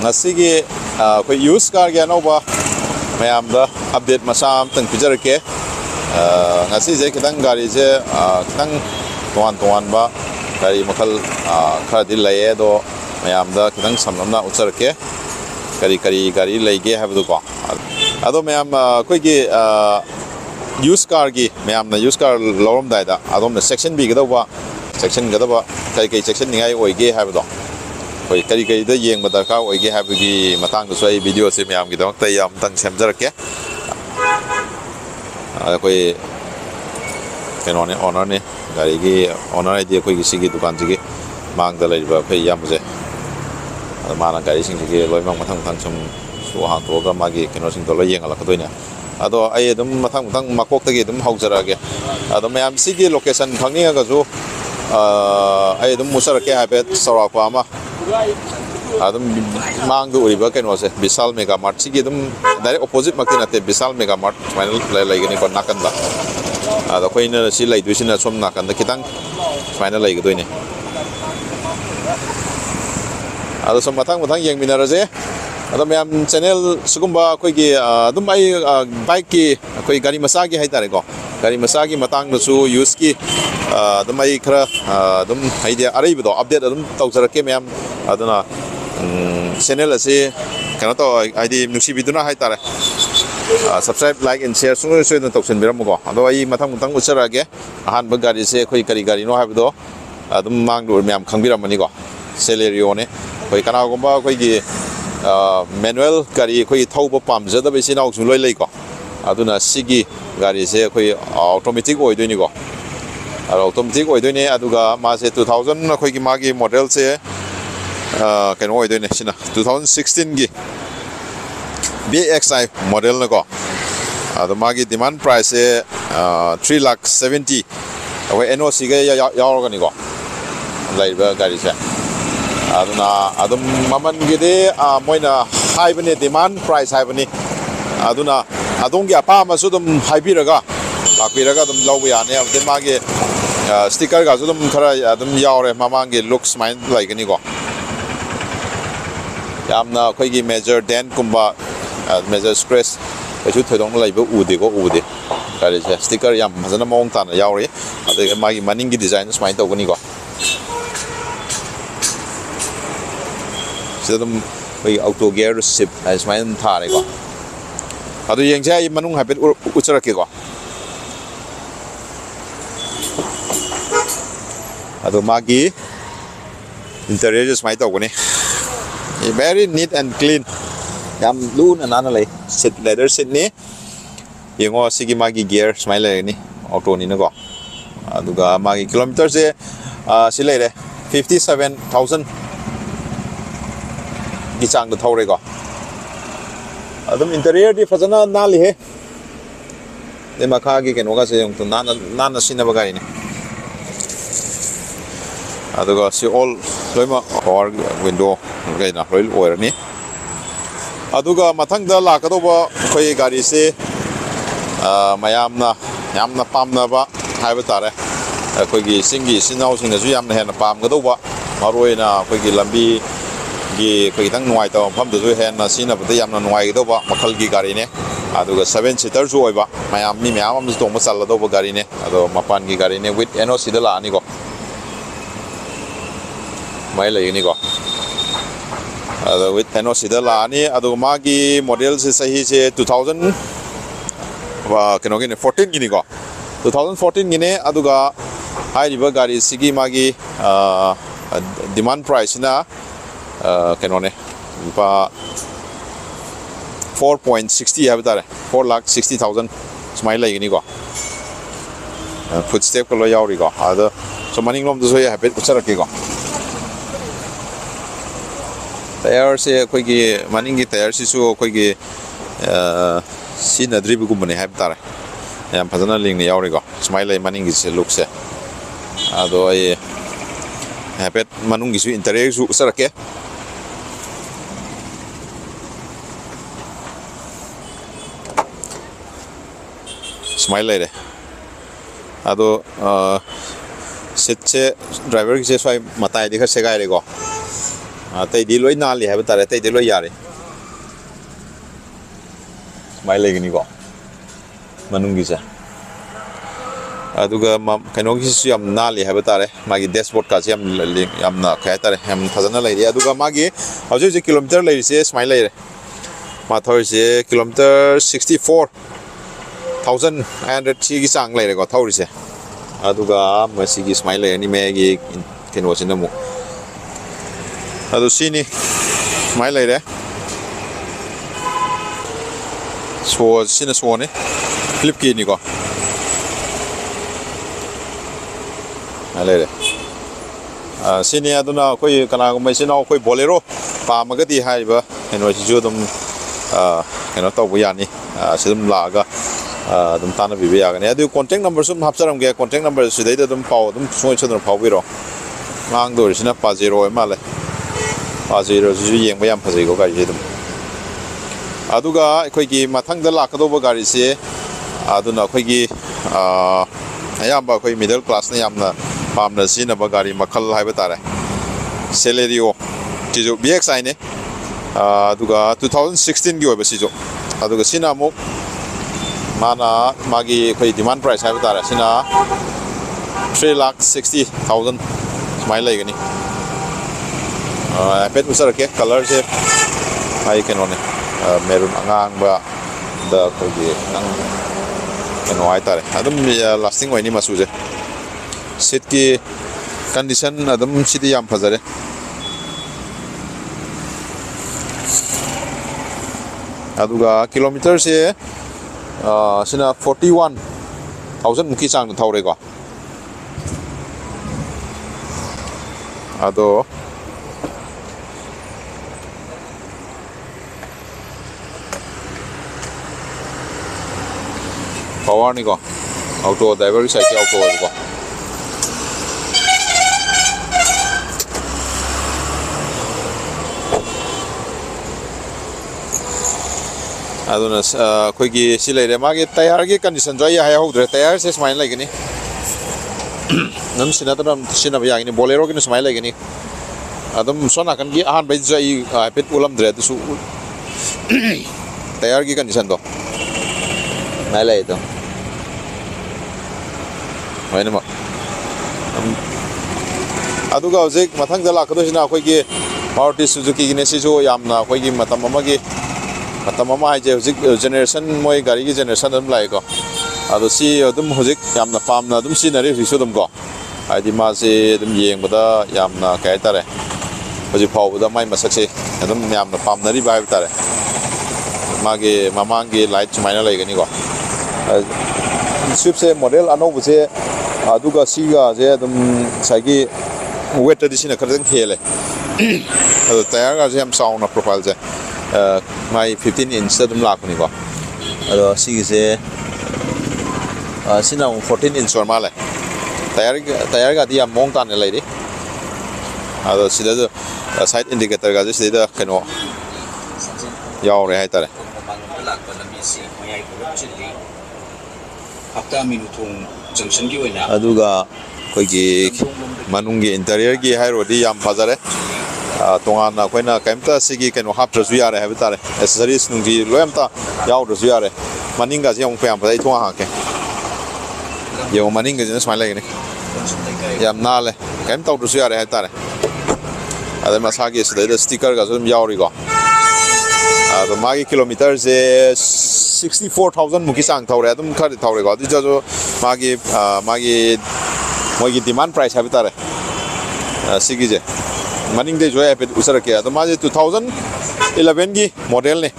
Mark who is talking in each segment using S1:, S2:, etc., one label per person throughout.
S1: ngasi ko use car ge no ba mayam da update masam tang pijar ke ngasi je kitang gari je kitang tuan ba gari makal kha dil laye do mayam da kitang samlamna uchar ke gari lege have do ko ado mayam ko gi use car gi mayam na use car lorom dai da adom na section b ga do ba section ga do ba kai section ningai oi ge have do koi kari da yeng ba darka oi ge have gi matang do sai video se mayam gi do ta yam tang semjar ke koi keno ne honor ne gari gi honor idea koi gi sigi dukan ji gi mang da lai ba phei yam je mana gari sing gi loi mang matang sum so ha to ga magi keno sing to lo yeng ala ka doina ado ai dum matang makok ta gi dum haujara ge ado mayam sigi location phangni ga ju ai dum musar ke ha bet sora pa ma adum mang du riba keno se Vishal Mega Mart sigi dum direct opposite makina te Vishal Mega Mart final lai gani kon nakan ba ado ko ina si lai du sina som nakan da kitang final lai ga doine ado som matang yeng minara je ado mayam channel sugumba koi gi adum ai bike ki koi gari masa gi hai tare ko gari masa gi matang da su use ki adum ai khara adum idea arai bido update adum tawsara ke mayam aduna channel ase kana to id nungsibiduna hai tare subscribe like and share sung sung na tawsen biram ko ado ai matang uchara ge ahan ba gari se koi gari no ha bido adum mang du mayam khangbiram mani ko celerio ne koi kana gomba koi gi manual gari koi thauba pamja da besi naw su loi lei ko aduna sigi gari se koi automatic oi doini ko automatic oi doini aduga ma se 2000 koi gi magi model se keno oi doini sina 2016 gi BXI model na ko adu magi demand price se 3,70,000 awai NOC ga yaor ga ni ko lai ba gari se aduna adum maman gide moina haibane demand price haibane aduna adongi apa ma sudum haibiraga lakbiraga dum law ya ne de mage sticker ga sudum khara adum yaure mamangi looks mind like ni ko yamna khoi gi major dent kumba major scratch kachu thodong laiba ude kare sticker yam mazana mong tan yaure ade magi maning gi design smile to ni ko sedum we auto gear ship as my thare ko adu yeng ja I manung habit uchara ke ko adu magi interior just my to ni very neat and clean yam lun anana lei sit leather sit ni yengo sigi magi gear smile ni auto ni ko aduga magi kilometer se silai re 57,000 gichang da thore ko adum interior di fazana nali he de makha gi keno ga se yung to nana sinaba gari ni aduga si all loima power window gai na roil oir ni aduga mathang da la ka do ba khoi gari se yamna pamna ba haiba tare khoi gi singi sinau sing na ju yamna hena pam ga do ba maroi na khoi gi lambi gi koi tang nuai to pham du hen na sina bu yam na nuai do ba makhal gi gari ne aduga 7 seater ju oi ba mayam mi mayam am to ma sal do ba gari ne ado mapan gi gari ne with NOC da la ni ko mai le ni ko ado with NOC da la ni ado ma gi model se sahi se 2000 wa keno gi ne 14 gi ni ko 2014 gi ne aduga hai riba gari sigi ma gi demand price na keno ne pa 4.60 have tare 4,60,000 smile like ni ko footstep ko lo yauri ko ado so maning lom do so ya habit uchara ke ko tayar se koi gi maning gi tayar si su koi gi sina drib gum ne have tare yam phajana ling ni yauri ko smile maning gi se look se ado ai habit manung gi su interior su uchara ke smile like ado sit che driver ki se swai matai dikha se gai re go tay di loi nali hai batare tay di loi yare mai legini ko manungi sa aduga kaino gi su yam nali hai batare magi dashboard ka yam na khay tare yam thajana lai ri aduga magi hauji kilometer lai se smai lai re ma thoi se kilometer 64,900 chi gi sang lai re ko thori se aduga masi gi smai lai ni me gi kaino sin mu adu sini smai lai re so sina so ne flip ki ni ko ले सिनी अदुना कोई कना को मैसिना कोई Bolero पामगदी हाइबा एनो सिजु दम एनो तब यानी सिदम लागा दम ताना बिबे यागने अदु कांटेक्ट नंबर सुम हापसरम गे कांटेक्ट नंबर सिदैदा दम पाव दम सोय सोदर पावबिरो ngang do sina pa zero ma le pa zero ju yeng ba yam phajai ko gari dum aduga khoi gi mathang da lakado ba gari se aduna khoi gi ayamba khoi middle class na yamna pamna sina ba gari makhal haiba tare celerio tijo bxi ne aduga 2016 gi oba sijo aduga sina mo mana magi khoi demand price haiba tare sina 3,60,000 smile like ni pet usar ke color se ai ken one maroon angang ba da ko gi nang ken wai tare adum lasting wai ni masu je seat ki condition adum sidi yam phajare aduga kilometer se sina 41,000 muki sang thaure ko ado power ni ko auto driver side ke auto ko aduna khoi gi silai re magi tayar gi condition joi hai hodre tayar se smile like ni nam sinatram sinab yang ni bolero ki smile like ni adum sona kan gi ahan bai jai pet ulam dre tu su tayar gi condition do nai lai to maine ma aduga hojik mathang da lakado sina khoi gi Maruti Suzuki gi ne si jo yamna khoi gi matam amagi matama ai je hojik generation moi gari gi generation dum lai ko ado si dum hojik yamna pamna dum sinari hisu dum ko ai ma se dum yeng bada yamna kai tare hojik phau bada mai masak se dum yamna pamnari bai tare mage mamangi light chumaina lai gani ko swift se model ano bu se aduga si ga je dum sagi weight addition khadang khele ado tayar ga je am sound na profile je my 15 inch dum lak ni ko ado si se sina 14 inch or male tayar ga dia mong tan lai ri ado sida side indicator ga sida keno yaw re hai tare aduga koi gi manungi interior gi hairo di yam phajare tongan na koina kaimta sigi keno hap trasu yare have tare accessories nungi loyamta yaw trasu yare maninga je ong pam pai thong ha ke yo maninga je smile like ni yam na le kaimta trasu yare have tare ade masagi sida sticker ga zum yaw ri go ado magi kilometer je 64,000 muki sang thaure adum khari thaure go di jo magi mogi demand price have tare sigi je maning de joy apet usar ke ado magi 2011 gi model ne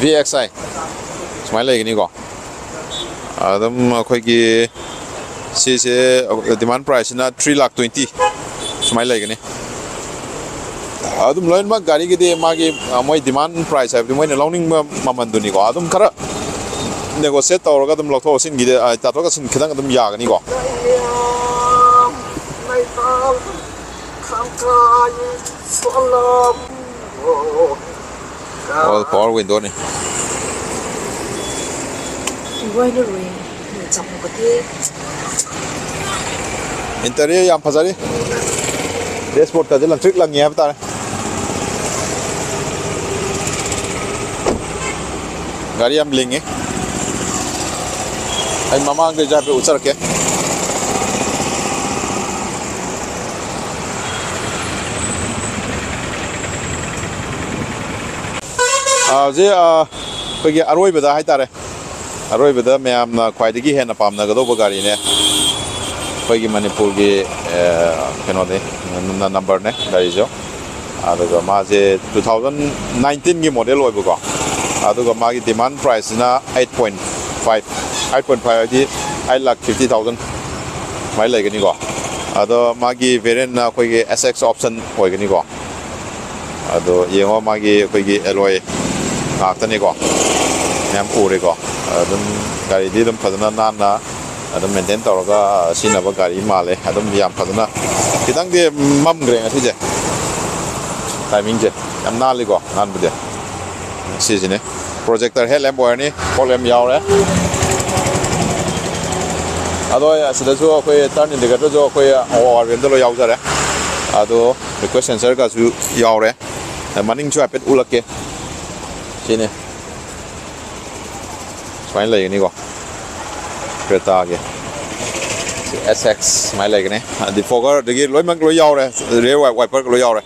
S1: VXI smile like ni go adum khoi gi se demand price na 3,20,000 smile like ni adum loin ma gari gi de magi moi demand price have moi ne lowning maman duni ko adum khara negotiate tawra ga dum lokho sin gi de ta to ga sin khidang dum ya ga ni ko all power window ni interior yam phajari dashboard ka lang trick lang ya bata gari am linge ai mamang de ja pe utar ke je ko ge aroi bada hai tare aroi bada mayam na khwai de gi he na pam na ga do gari ne ko gi manipur gi keno de number ne gari jo aduga ma je 2019 gi model oi bu ko aduga ma gi demand price na 8.5 di 8,50,000 mai lai ga ni ko ado ma gi variant na ko gi SX option oi ga ni ko ado yengo ma gi ko gi alloy ngakpigani ko yam ure ko adum gari di dum phadana nan na adum maintain tawraga sinaba gari male adum yam phadana kitang de mam gre nga thije timing je yam nali ko nan bude sijine projector headlamp wire ni problem yaure ado asida jo koi turn indicator jo koi or do lo yaw jare ado request sensor ka su yaure maning chu apet ulake sini smile lagi ni ko kereta ke SX smile lagi ni di fogger degi loi mak loi yaw re rear wiper loi yaw re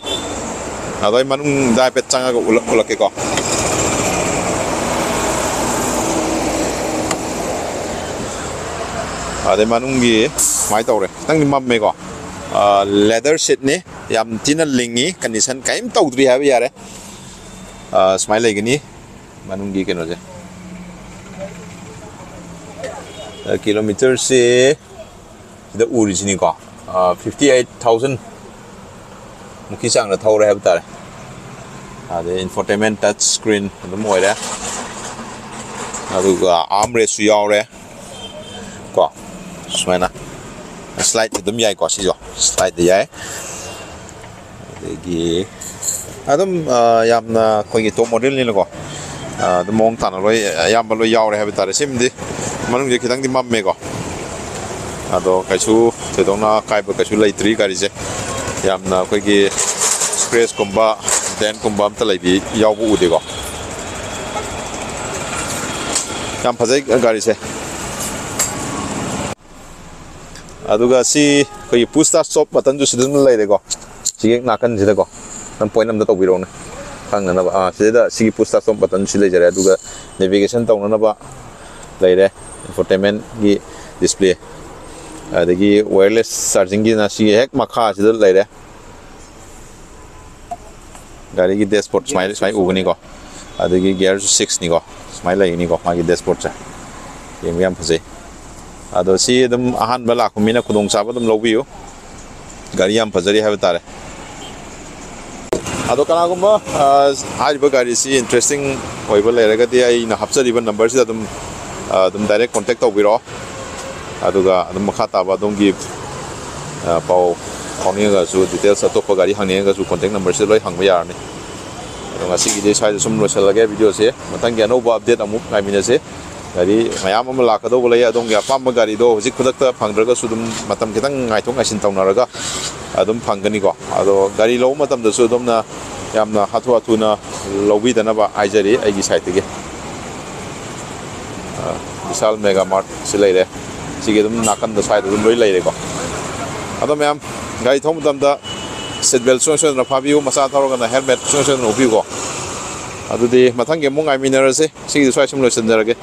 S1: adoi manung dai pet changa ko ulak ke ko ade manung gi mai taw re tang ni mam me ko leather seat ni yam tina lingi condition kaim tawdri ha ya re smile lagi ni manung gi keno je kilometer se the origin ko 58,000 mukhi sang na thau re ha ta ade infotainment touch screen dum moi re adu ga armrest su yaw re ko smena slide dum yai ko si jo slide de yai gi adum yamna khoi to model ni ko the mong tan loi yam lo yaw re ha ta re sim di manung je khitang di mam me ko ado kaisu te dona kai ba kaisu lai tri gari je yamna khoi gi scratch komba den komba am ta lai bi yaw bu u de ko yam phajai gari se aduga si khoi push start stop button ju sidun lai de ko sige nakan jida ko nan point am da to biro na khang na ba sida sigi push start stop button si lai jare aduga navigation tawna na ba lai re infotainment gi display adagi wireless charging gi na si hek makha sida lai re gari gi dashboard smile ugani ko adagi gear 6 ni ko smile lai ni ko magi dashboard cha yem yam phase ado si dum ahan bala khumina khudong chaba dum lobiyo gari yam phajari ha tare ado kana gumba hariba gari si interesting oiba leraga di ai na hapchari ba number si dum direct contact tawbiro aduga dum makha taba dum gi pau khoni ga su details atop gari hangni ga su contact number si loi hangba yar ni ado ngasi gi de sai sum lo chalage video se matang gi no update amuk ngai mina se gari mayam am la ka do bolai adong ya pam gari do hojik khudakta phangdraga su dum matam kitang ngai thong asin tawnaraga adum phangani ko ado gari lo matam da su dum na yamna hathu hathu na lobi dana ba aijari ai gi site ge Vishal Mega Mart silai re sige dum nakan da side dum loi lai re ko ado mayam gari thom dam da seat belt so na phabiu masa tharo na helmet so no bi ko adu di mathang ge mungai minara se sige swai sim lo sendarage